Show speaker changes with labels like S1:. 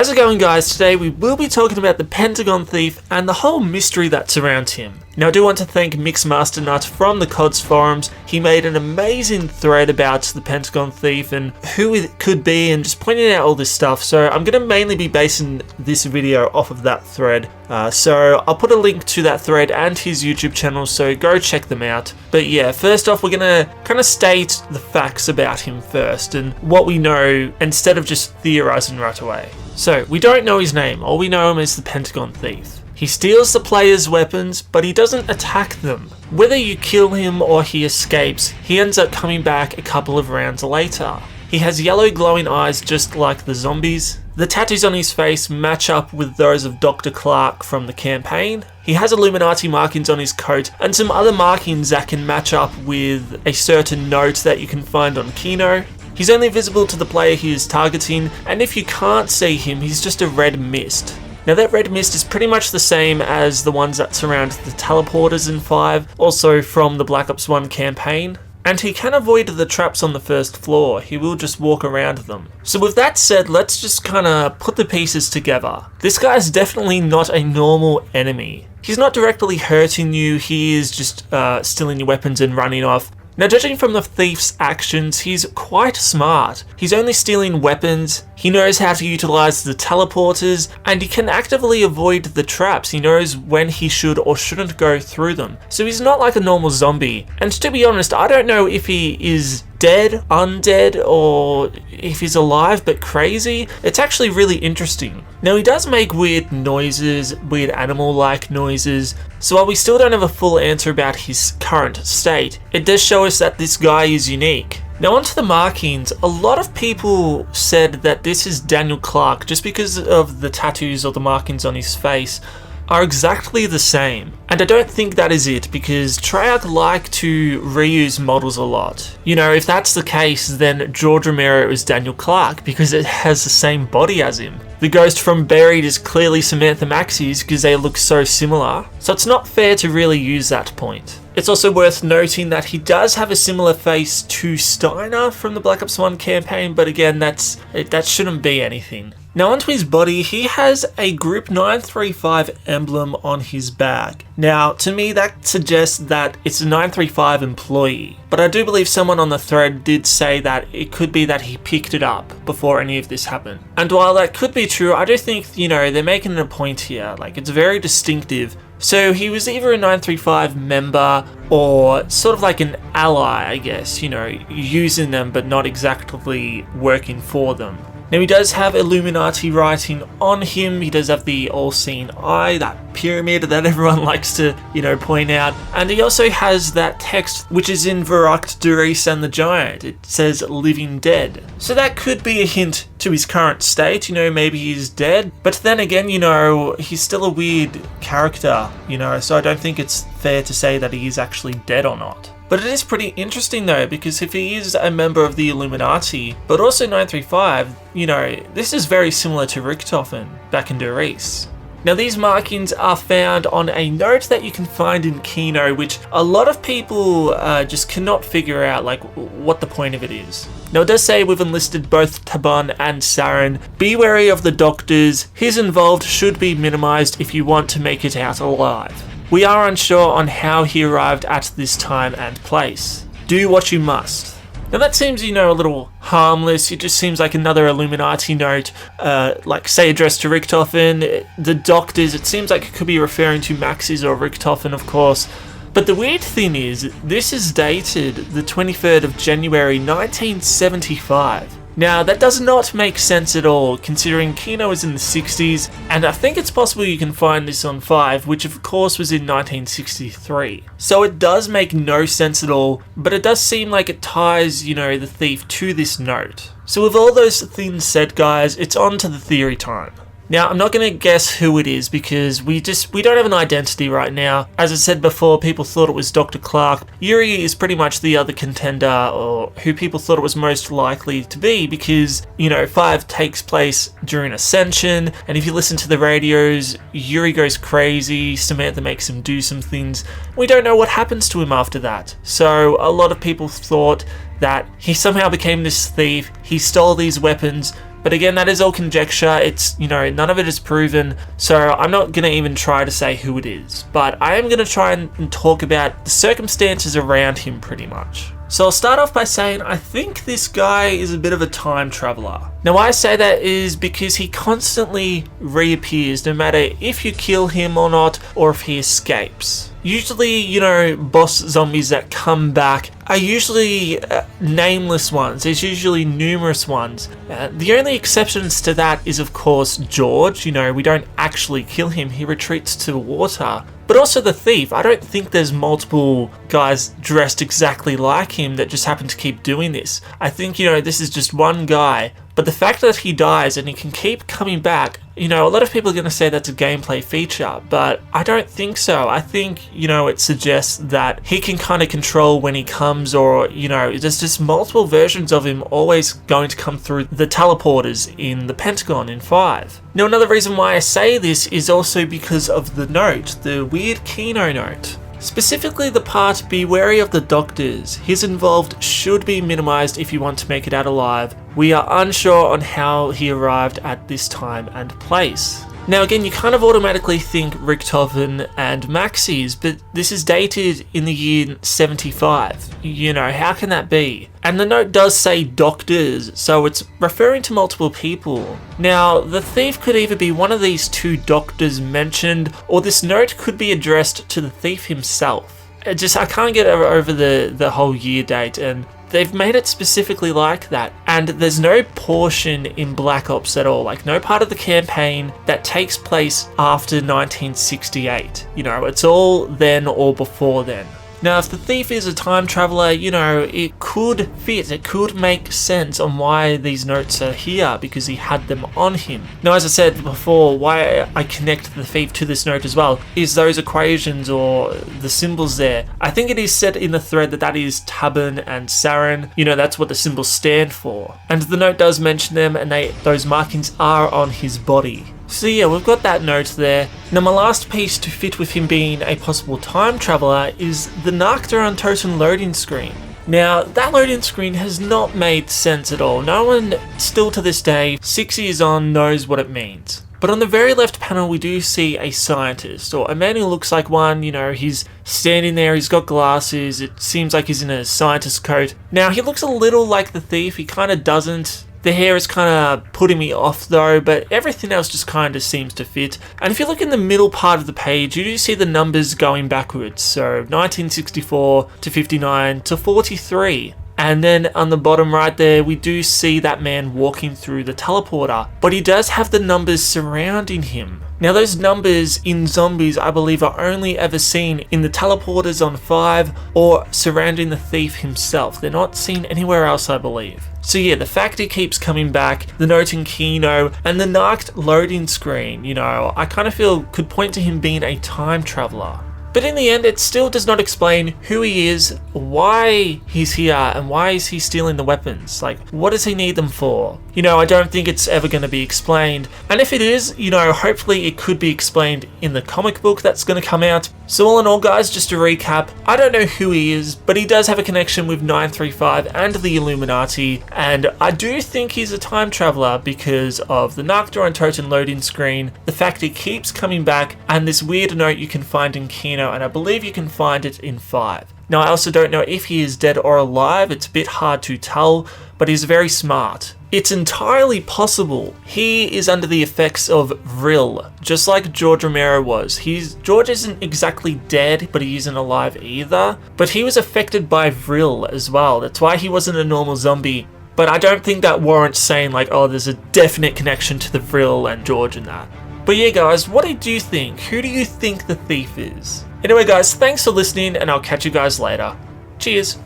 S1: How's it going, guys? Today we will be talking about the Pentagon Thief and the whole mystery that surrounds him. Now I do want to thank Mixmaster Nut from the CODS forums. He made an amazing thread about the Pentagon Thief and who it could be and just pointing out all this stuff. So I'm going to mainly be basing this video off of that thread. So I'll put a link to that thread and his YouTube channel, so go check them out. But yeah, first off, we're going to kind of state the facts about him first and what we know instead of just theorizing right away. So, we don't know his name, all we know him as the Pentagon Thief. He steals the players' weapons, but he doesn't attack them. Whether you kill him or he escapes, he ends up coming back a couple of rounds later. He has yellow glowing eyes just like the zombies. The tattoos on his face match up with those of Dr. Clark from the campaign. He has Illuminati markings on his coat and some other markings that can match up with a certain note that you can find on Kino. He's only visible to the player he is targeting, and if you can't see him, he's just a red mist. Now that red mist is pretty much the same as the ones that surround the teleporters in 5, also from the Black Ops 1 campaign. And he can avoid the traps on the first floor, he will just walk around them. So with that said, let's just kinda put the pieces together. This guy is definitely not a normal enemy. He's not directly hurting you, he is just stealing your weapons and running off. Now, judging from the thief's actions, he's quite smart. He's only stealing weapons, he knows how to utilize the teleporters, and he can actively avoid the traps. He knows when he should or shouldn't go through them. So he's not like a normal zombie. And to be honest, I don't know if he is dead, undead, or if he's alive but crazy. It's actually really interesting. Now he does make weird noises, weird animal-like noises, so while we still don't have a full answer about his current state, it does show us that this guy is unique. Now onto the markings, a lot of people said that this is Daniel Clark just because of the tattoos or the markings on his face are exactly the same. And I don't think that is it, because Treyarch like to reuse models a lot. You know, if that's the case, then George Romero is Daniel Clark because it has the same body as him. The ghost from Buried is clearly Samantha Maxey's because they look so similar, so it's not fair to really use that point. It's also worth noting that he does have a similar face to Steiner from the Black Ops 1 campaign, but again, that shouldn't be anything. Now onto his body, he has a Group 935 emblem on his back. Now, to me that suggests that it's a 935 employee, but I do believe someone on the thread did say that it could be that he picked it up before any of this happened. And while that could be true, I do think, you know, they're making a point here, like it's very distinctive. So he was either a 935 member or sort of like an ally, I guess, you know, using them but not exactly working for them. Now he does have Illuminati writing on him, he does have the all-seeing eye, that pyramid that everyone likes to, you know, point out. And he also has that text which is in Verrückt Doris and the Giant. It says living dead. So that could be a hint to his current state, you know, maybe he's dead. But then again, you know, he's still a weird character, you know, so I don't think it's fair to say that he is actually dead or not. But it is pretty interesting though, because if he is a member of the Illuminati, but also 935, you know, this is very similar to Richthofen back in Doris. Now these markings are found on a note that you can find in Kino, which a lot of people just cannot figure out like what the point of it is. Now it does say we've enlisted both Taban and Saren. Be wary of the doctors, his involved should be minimized if you want to make it out alive. We are unsure on how he arrived at this time and place. Do what you must. Now that seems, you know, a little harmless. It just seems like another Illuminati note, like say addressed to Richthofen. The doctors, it seems like it could be referring to Max's or Richthofen, of course. But the weird thing is, this is dated the 23rd of January 1975. Now, that does not make sense at all, considering Kino is in the 60s, and I think it's possible you can find this on 5, which of course was in 1963. So it does make no sense at all, but it does seem like it ties, you know, the thief to this note. So with all those things said, guys, it's on to the theory time. Now, I'm not going to guess who it is because we don't have an identity right now. As I said before, people thought it was Dr. Clark. Yuri is pretty much the other contender, or who people thought it was most likely to be, because, you know, 5 takes place during Ascension, and if you listen to the radios, Yuri goes crazy, Samantha makes him do some things. We don't know what happens to him after that. So a lot of people thought that he somehow became this thief, he stole these weapons, But again, that is all conjecture. It's, none of it is proven, so I'm not going to even try to say who it is. But I am going to try and talk about the circumstances around him pretty much. So I'll start off by saying I think this guy is a bit of a time traveler. Now why I say that is because he constantly reappears no matter if you kill him or not, or if he escapes. Usually, boss zombies that come back are usually nameless ones. There's usually numerous ones. The only exceptions to that is, of course, George. We don't actually kill him. He retreats to water. But also the thief. I don't think there's multiple guys dressed exactly like him that just happen to keep doing this. I think, this is just one guy. But the fact that he dies and he can keep coming back, a lot of people are going to say that's a gameplay feature, but I don't think so. I think, it suggests that he can kind of control when he comes, or, there's just multiple versions of him always going to come through the teleporters in the Pentagon in 5. Now, another reason why I say this is also because of the note, the weird Kino note. Specifically the part, be wary of the doctors. His involved should be minimized if you want to make it out alive. We are unsure on how he arrived at this time and place. Now again, you kind of automatically think Richthofen and Maxis, but this is dated in the year 75. How can that be? And the note does say doctors, so it's referring to multiple people. Now, the thief could either be one of these two doctors mentioned, or this note could be addressed to the thief himself. I can't get over the whole year date, and they've made it specifically like that. And there's no portion in Black Ops at all, like no part of the campaign that takes place after 1968. It's all then or before then. Now, if the thief is a time traveler, it could fit, it could make sense on why these notes are here, because he had them on him. Now, as I said before, why I connect the thief to this note as well is those equations or the symbols there. I think it is said in the thread that is Tabun and Saren. That's what the symbols stand for. And the note does mention them, and those markings are on his body. So yeah, we've got that note there. Now my last piece to fit with him being a possible time traveler is the Nachteron Totem loading screen. Now that loading screen has not made sense at all. No one still to this day, 6 years on, knows what it means. But on the very left panel we do see a scientist, or a man who looks like one. He's standing there, he's got glasses, it seems like he's in a scientist's coat. Now he looks a little like the thief, he kind of doesn't. The hair is kind of putting me off though, but everything else just kind of seems to fit. And if you look in the middle part of the page, you do see the numbers going backwards. So 1964 to 59 to 43. And then on the bottom right there, we do see that man walking through the teleporter, but he does have the numbers surrounding him. Now those numbers in zombies, I believe, are only ever seen in the teleporters on 5 or surrounding the thief himself. They're not seen anywhere else, I believe. So yeah, the fact he keeps coming back, the note in Kino, and the Nacht loading screen, I kind of feel could point to him being a time traveler. But in the end, it still does not explain who he is, why he's here, and why is he stealing the weapons. Like, what does he need them for? I don't think it's ever going to be explained. And if it is, hopefully it could be explained in the comic book that's going to come out. So all in all, guys, just to recap, I don't know who he is, but he does have a connection with 935 and the Illuminati, and I do think he's a time traveler because of the Nachteron Totem loading screen, the fact he keeps coming back, and this weird note you can find in Kino, and I believe you can find it in 5. Now, I also don't know if he is dead or alive. It's a bit hard to tell, but he's very smart. It's entirely possible he is under the effects of Vril, just like George Romero was. George isn't exactly dead, but he isn't alive either. But he was affected by Vril as well. That's why he wasn't a normal zombie. But I don't think that warrants saying like, oh, there's a definite connection to the Vril and George and that. But yeah, guys, what did you think? Who do you think the thief is? Anyway, guys, thanks for listening, and I'll catch you guys later. Cheers.